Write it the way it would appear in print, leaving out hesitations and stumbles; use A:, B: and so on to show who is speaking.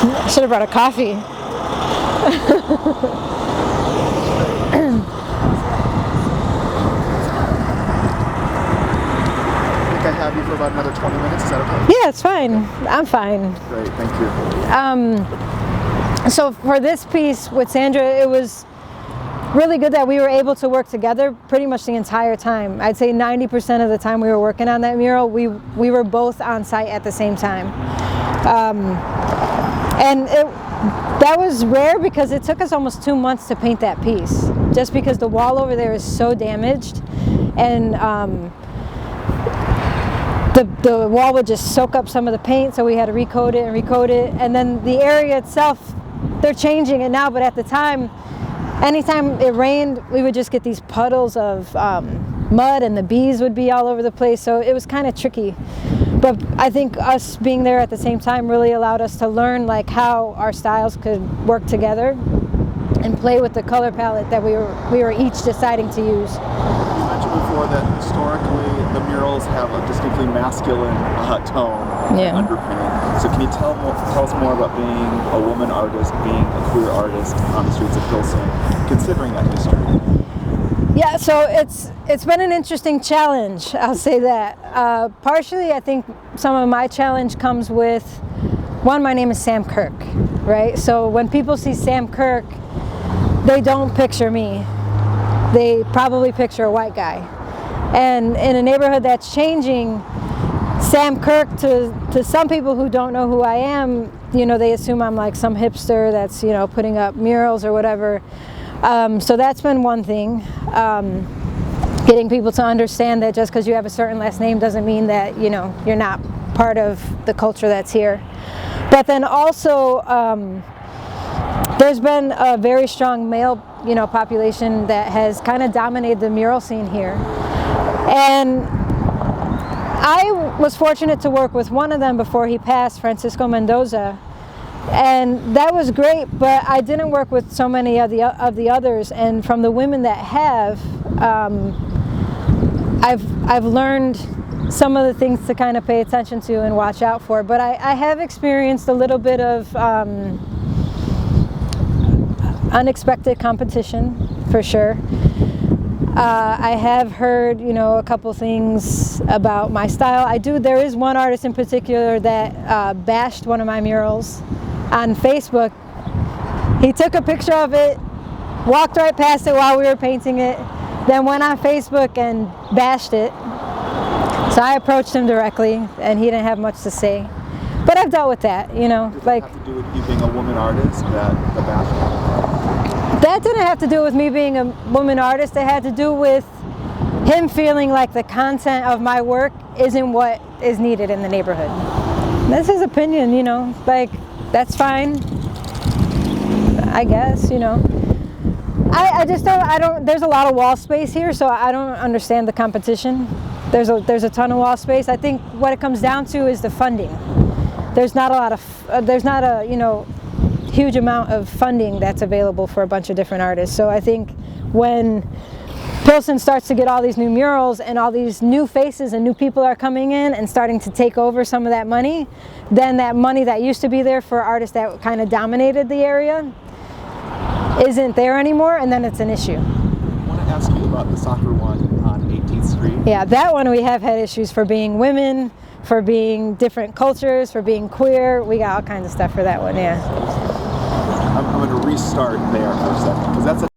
A: I should have brought a coffee.
B: I have you for about another 20 minutes. Is that okay?
A: Yeah, it's fine. I'm fine.
B: Great, thank you.
A: So for this piece with Sandra, it was really good that we were able to work together pretty much the entire time. I'd say 90% of the time we were working on that mural, we were both on site at the same time. And that was rare because it took us almost 2 months to paint that piece, just because the wall over there is so damaged, and the wall would just soak up some of the paint, so we had to recoat it, and then the area itself, they're changing it now, but at the time, anytime it rained, we would just get these puddles of mud, and the bees would be all over the place, so it was kind of tricky. But I think us being there at the same time really allowed us to learn like how our styles could work together and play with the color palette that we were each deciding to use.
B: You mentioned before that historically the murals have a distinctly masculine tone and underpinning. So can you tell us more about being a woman artist, being a queer artist on the streets of Pilsen, considering that history?
A: Yeah, so it's been an interesting challenge, I'll say that. Partially, I think some of my challenge comes with, one, my name is Sam Kirk, right? So when people see Sam Kirk, they don't picture me. They probably picture a white guy. And in a neighborhood that's changing, Sam Kirk, to some people who don't know who I am, you know, they assume I'm like some hipster that's, you know, putting up murals or whatever. So that's been one thing, getting people to understand that just because you have a certain last name doesn't mean that, you know, you're not part of the culture that's here. But then also, there's been a very strong male, you know, population that has kind of dominated the mural scene here. And I was fortunate to work with one of them before he passed, Francisco Mendoza. And that was great, but I didn't work with so many of the others. And from the women that have, I've learned some of the things to kind of pay attention to and watch out for. But I have experienced a little bit of unexpected competition, for sure. I have heard, you know, a couple things about my style. There is one artist in particular that bashed one of my murals on Facebook. He took a picture of it, walked right past it while we were painting it, then went on Facebook and bashed it. So I approached him directly, and he didn't have much to say. But I've dealt with that, you know.
B: Does that have to do with you being a woman artist, the bashing?
A: That didn't have to do with me being a woman artist. It had to do with him feeling like the content of my work isn't what is needed in the neighborhood. That's his opinion, you know, like, that's fine, I guess, you know. I just don't, there's a lot of wall space here, so I don't understand the competition. There's a ton of wall space. I think what it comes down to is the funding. There's not a, you know, huge amount of funding that's available for a bunch of different artists. So I think when Pilsen starts to get all these new murals and all these new faces and new people are coming in and starting to take over some of that money, then that money that used to be there for artists that kind of dominated the area isn't there anymore, and then it's an issue.
B: I want to ask you about the soccer one on 18th Street.
A: Yeah, that one we have had issues for being women, for being different cultures, for being queer. We got all kinds of stuff for that one, yeah.
B: I'm going to restart there for a second, because that's a